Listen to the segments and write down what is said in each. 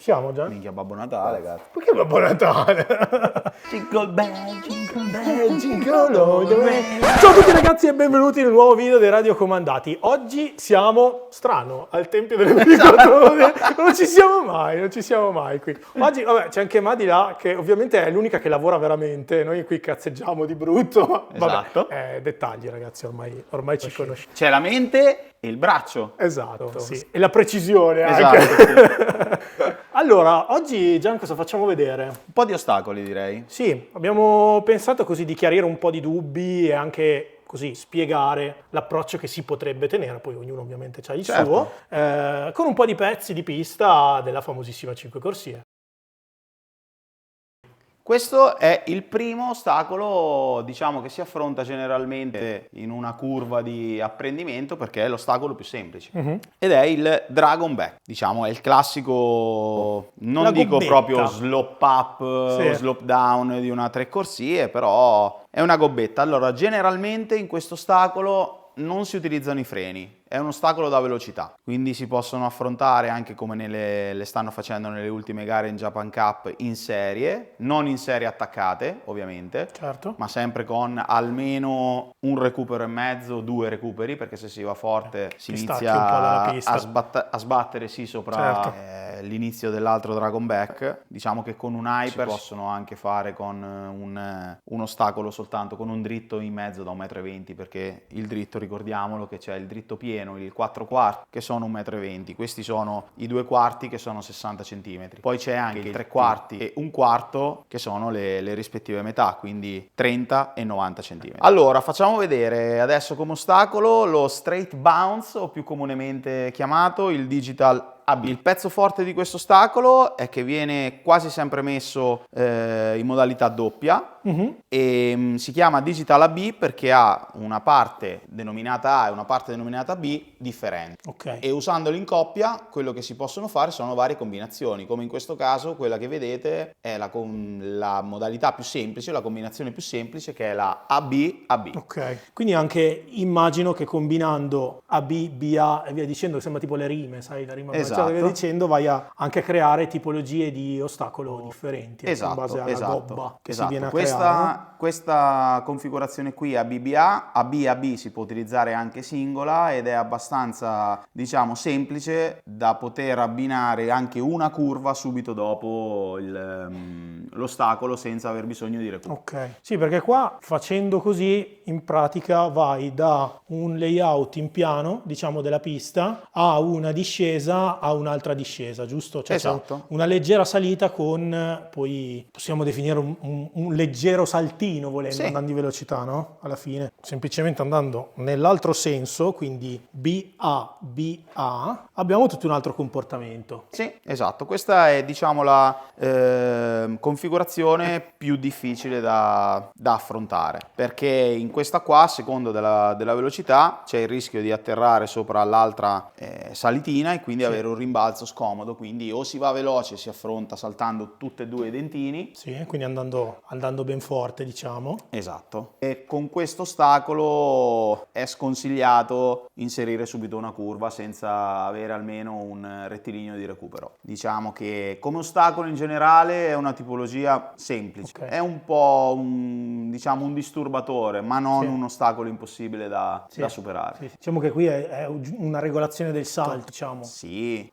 Siamo già? Minchia, Babbo Natale, cazzo. Perché Babbo Natale? Jingle bell, jingle bell, Jingle all the way. Ciao a tutti ragazzi e benvenuti in un nuovo video dei Radiocomandati. Oggi siamo, strano, al Tempio delle 24 ore. Non ci siamo mai qui. Oggi, vabbè, c'è anche Madi là, che ovviamente è l'unica che lavora veramente. Noi qui cazzeggiamo di brutto, ma Esatto. vabbè, dettagli ragazzi, ormai ci conosciamo. C'è la mente e il braccio. Esatto, sì. E la precisione anche. Esatto. Allora, oggi Gian cosa facciamo vedere? Un po' di ostacoli, direi. Sì, abbiamo pensato così di chiarire un po' di dubbi e anche così spiegare l'approccio che si potrebbe tenere, poi ognuno ovviamente ha il Certo. suo, con un po' di pezzi di pista della famosissima 5 corsie. Questo è il primo ostacolo, diciamo, che si affronta generalmente in una curva di apprendimento perché è l'ostacolo più semplice. Ed è il Dragon Back, diciamo, è il classico, non La dico gobbetta. proprio slop up Sì. o slop down di una 3 corsie, però è una gobbetta. Allora, generalmente in questo ostacolo non si utilizzano i freni. È un ostacolo da velocità, quindi si possono affrontare anche come le stanno facendo nelle ultime gare in Japan Cup in serie, non in serie attaccate ovviamente, Certo. ma sempre con almeno un recupero e mezzo, 2 recuperi, perché se si va forte si Ti stacchi un po' dalla inizia pista. a sbattere sì sopra Certo. l'inizio dell'altro Dragon Back. Diciamo che con un hyper si possono anche fare con un ostacolo soltanto, con un dritto in mezzo da 1,20 m, perché il dritto, ricordiamolo che c'è il dritto pieno, il 4 quarti che sono 1,20 m, questi sono i 2 quarti che sono 60 cm, poi c'è anche il 3 quarti e un quarto che sono le rispettive metà, quindi 30 e 90 cm. Allora facciamo vedere adesso come ostacolo lo straight bounce, o più comunemente chiamato il digital AB. Il pezzo forte di questo ostacolo è che viene quasi sempre messo in modalità doppia e si chiama Digital AB perché ha una parte denominata A e una parte denominata B differenti. Ok. E usandoli in coppia quello che si possono fare sono varie combinazioni, come in questo caso quella che vedete è la modalità più semplice, la combinazione più semplice, che è la AB-AB. Ok, quindi anche immagino che combinando AB, BA e via dicendo, che sembra tipo le rime, sai, la rima Esatto. e via dicendo, vai a anche creare tipologie di ostacolo differenti, in Esatto, base alla esatto, gobba che si esatto. viene a creare, no? Questa configurazione qui ABBA, AB si può utilizzare anche singola ed è abbastanza, diciamo, semplice da poter abbinare anche una curva subito dopo l'ostacolo senza aver bisogno di recupero. Ok, sì, perché qua facendo così in pratica vai da un layout in piano, diciamo, della pista a una discesa a un'altra discesa, giusto? Cioè Esatto. c'è una leggera salita con, poi possiamo definire un leggero saltino volendo, Sì. andando di velocità, no? Alla fine, semplicemente andando nell'altro senso, quindi BA, BA, abbiamo tutto un altro comportamento. Sì, esatto. Questa è, diciamo, la configurazione più difficile da affrontare, perché in questa qua, a secondo della velocità, c'è il rischio di atterrare sopra l'altra salitina e quindi avere un rimbalzo scomodo, quindi o si va veloce, si affronta saltando tutti e due i dentini. Sì, quindi andando ben forte, diciamo. Esatto. E con questo ostacolo è sconsigliato inserire subito una curva senza avere almeno un rettilineo di recupero. Diciamo che come ostacolo in generale è una tipologia semplice. Ok. È un po' diciamo un disturbatore, ma non Sì. un ostacolo impossibile da Sì, superare. sì. Diciamo che qui è una regolazione del salto, diciamo. Sì,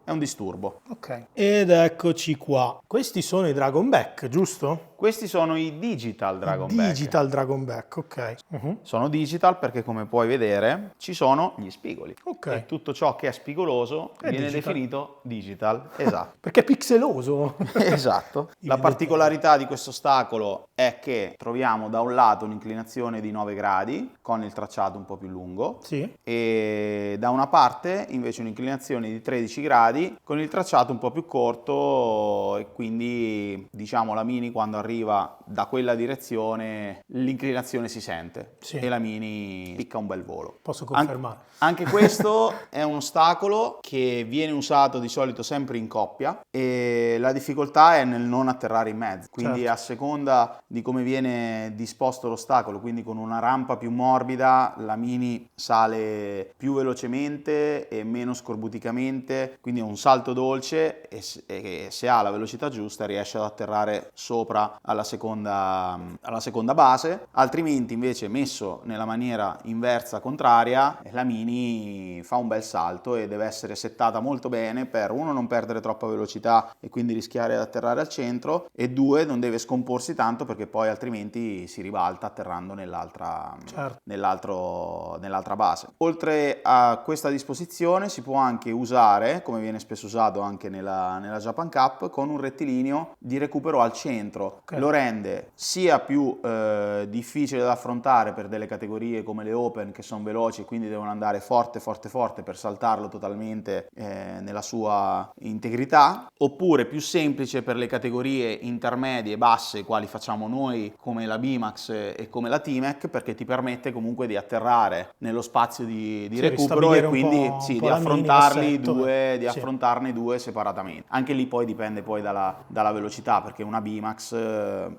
è un disturbo. Ok. Ed eccoci qua. Questi sono i Dragon Back, giusto? Questi sono i Digital Dragon Back. Digital Dragon Back, ok. Sono digital perché, come puoi vedere, ci sono gli spigoli. Ok. E tutto ciò che è spigoloso viene digital. definito digital. Esatto. Perché è pixeloso. Esatto. La particolarità di questo ostacolo è che troviamo da un lato un'inclinazione di 9 gradi con il tracciato un po' più lungo Sì. e da una parte invece un'inclinazione di 13 gradi con il tracciato un po' più corto, e quindi, diciamo, la Mini quando arriva arriva da quella direzione l'inclinazione si sente Sì. e la Mini picca un bel volo. Posso confermare. Anche questo è un ostacolo che viene usato di solito sempre in coppia e la difficoltà è nel non atterrare in mezzo, quindi Certo. a seconda di come viene disposto l'ostacolo, quindi con una rampa più morbida la Mini sale più velocemente e meno scorbuticamente, quindi è un salto dolce e se ha la velocità giusta riesce ad atterrare sopra alla seconda base, altrimenti invece messo nella maniera inversa contraria la Mini fa un bel salto e deve essere settata molto bene per uno non perdere troppa velocità e quindi rischiare di atterrare al centro e due non deve scomporsi tanto perché poi altrimenti si ribalta atterrando nell'altra base. Oltre a questa disposizione si può anche usare, come viene spesso usato anche nella Japan Cup, con un rettilineo di recupero al centro. Okay. Lo rende sia più difficile da affrontare per delle categorie come le Open che sono veloci e quindi devono andare forte per saltarlo totalmente nella sua integrità, oppure più semplice per le categorie intermedie e basse quali facciamo noi come la B-Max e come la T-Mac, perché ti permette comunque di atterrare nello spazio di recupero e quindi di affrontarne due separatamente. Anche lì poi dipende poi dalla velocità, perché una B-Max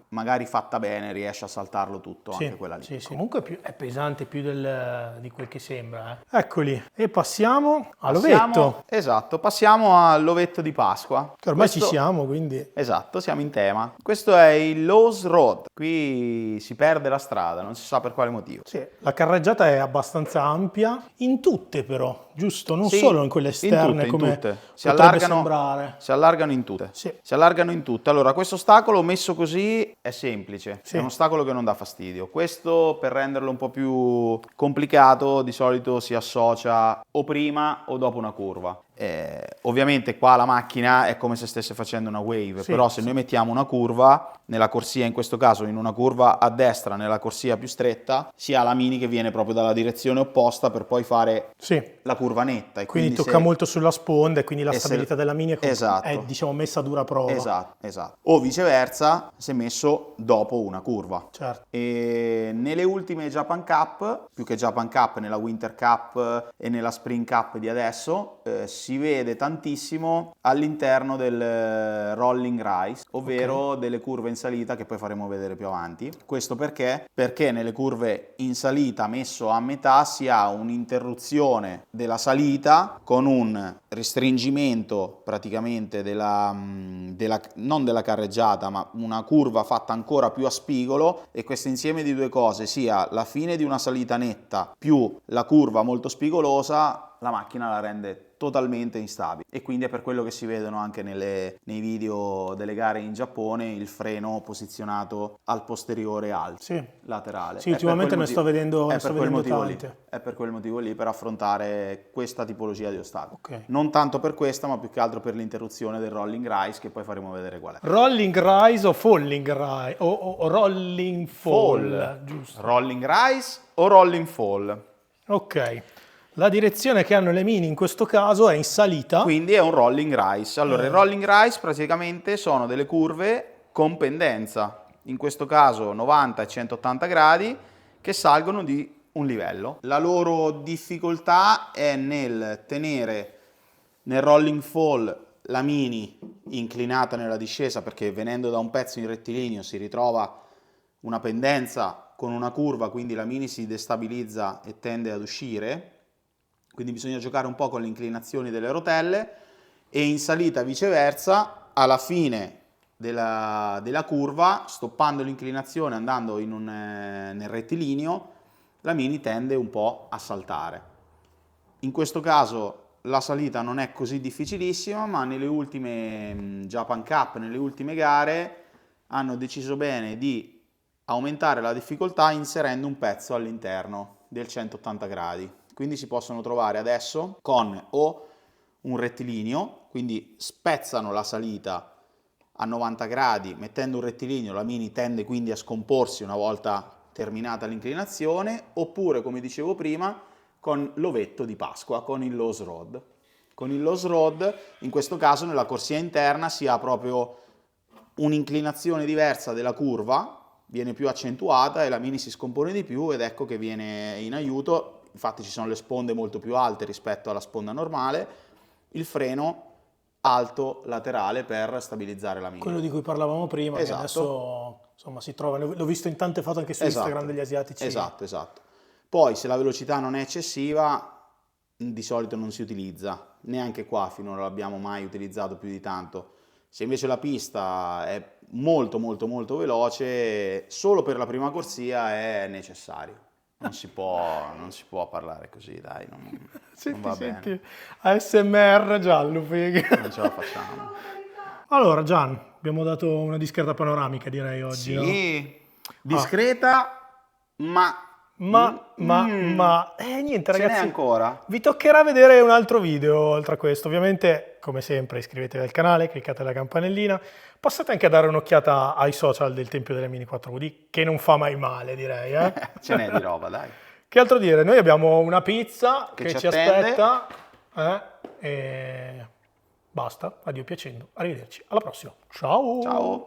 magari fatta bene riesce a saltarlo tutto, anche quella lì. Sì. Comunque è pesante più di quel che sembra. Eccoli, e passiamo all'ovetto. Esatto, passiamo all'ovetto di Pasqua. Che ormai ci siamo, quindi... Esatto, siamo in tema. Questo è il Lowe's Road. Qui si perde la strada, non si sa per quale motivo. Sì, la carreggiata è abbastanza ampia, in tutte però, giusto? Non Sì, solo in quelle esterne in come tutte. potrebbe sembrare. Si allargano in tutte. Sì. Si allargano in tutte. Allora, questo ostacolo messo così è semplice. Sì. È un ostacolo che non dà fastidio. Questo, per renderlo un po' più complicato, di solito si associa o prima o dopo una curva. Ovviamente qua la macchina è come se stesse facendo una wave, Sì, però se noi mettiamo una curva nella corsia, in questo caso in una curva a destra nella corsia più stretta, si ha la Mini che viene proprio dalla direzione opposta per poi fare la curva netta e quindi tocca molto sulla sponda e quindi la stabilità della Mini esatto. è diciamo messa a dura prova. Esatto. O viceversa se messo dopo una curva. Certo. E nelle ultime Japan Cup, più che Japan Cup, nella Winter Cup e nella Spring Cup di adesso, si vede tantissimo all'interno del rolling rise, ovvero delle curve in salita che poi faremo vedere più avanti. Questo perché? Perché nelle curve in salita messo a metà si ha un'interruzione della salita con un restringimento praticamente non della carreggiata, ma una curva fatta ancora più a spigolo, e questo insieme di due cose, sia la fine di una salita netta più la curva molto spigolosa, la macchina la rende totalmente instabile, e quindi è per quello che si vedono anche nei video delle gare in Giappone il freno posizionato al posteriore alto, laterale. Sì, ultimamente ne sto vedendo tante. È per quel motivo lì, per affrontare questa tipologia di ostacolo. Okay. Non tanto per questa, ma più che altro per l'interruzione del rolling rise, che poi faremo vedere qual è. Rolling rise o falling rise o rolling fall, giusto? Rolling rise o rolling fall. Ok. La direzione che hanno le Mini in questo caso è in salita. Quindi è un rolling rise. Allora, il rolling rise praticamente sono delle curve con pendenza, in questo caso 90 e 180 gradi, che salgono di un livello. La loro difficoltà è nel tenere nel rolling fall la Mini inclinata nella discesa, perché venendo da un pezzo in rettilineo si ritrova una pendenza con una curva, quindi la Mini si destabilizza e tende ad uscire. Quindi bisogna giocare un po' con le inclinazioni delle rotelle, e in salita viceversa, alla fine della curva, stoppando l'inclinazione, andando nel rettilineo, la Mini tende un po' a saltare. In questo caso la salita non è così difficilissima, ma nelle ultime Japan Cup, nelle ultime gare, hanno deciso bene di aumentare la difficoltà inserendo un pezzo all'interno del 180 gradi. Quindi si possono trovare adesso con o un rettilineo, quindi spezzano la salita a 90 gradi, mettendo un rettilineo la Mini tende quindi a scomporsi una volta terminata l'inclinazione, oppure, come dicevo prima, con l'ovetto di Pasqua, con il Lowe's Road. Con il Lowe's Road, in questo caso nella corsia interna si ha proprio un'inclinazione diversa della curva, viene più accentuata e la Mini si scompone di più ed ecco che viene in aiuto. Infatti ci sono le sponde molto più alte rispetto alla sponda normale, il freno alto laterale per stabilizzare la Mini. Quello di cui parlavamo prima, Esatto. che adesso insomma si trova, l'ho visto in tante foto anche su Instagram degli asiatici. Esatto. Poi se la velocità non è eccessiva, di solito non si utilizza, neanche qua finora l'abbiamo mai utilizzato più di tanto. Se invece la pista è molto veloce, solo per la prima corsia è necessario. Non si può parlare così, dai, non va bene. ASMR Gianlupi. Non ce la facciamo. Allora Gian, abbiamo dato una discreta panoramica direi oggi, no? Sì, discreta, ma niente ce n'è ragazzi, ancora. vi toccherà vedere un altro video oltre a questo. Ovviamente, come sempre, iscrivetevi al canale, cliccate la campanellina, passate anche a dare un'occhiata ai social del Tempio delle Mini 4WD, che non fa mai male, direi. Ce n'è di roba, dai. Che altro dire? Noi abbiamo una pizza che ci attende. aspetta, e basta, addio piacendo, arrivederci, alla prossima, ciao! Ciao.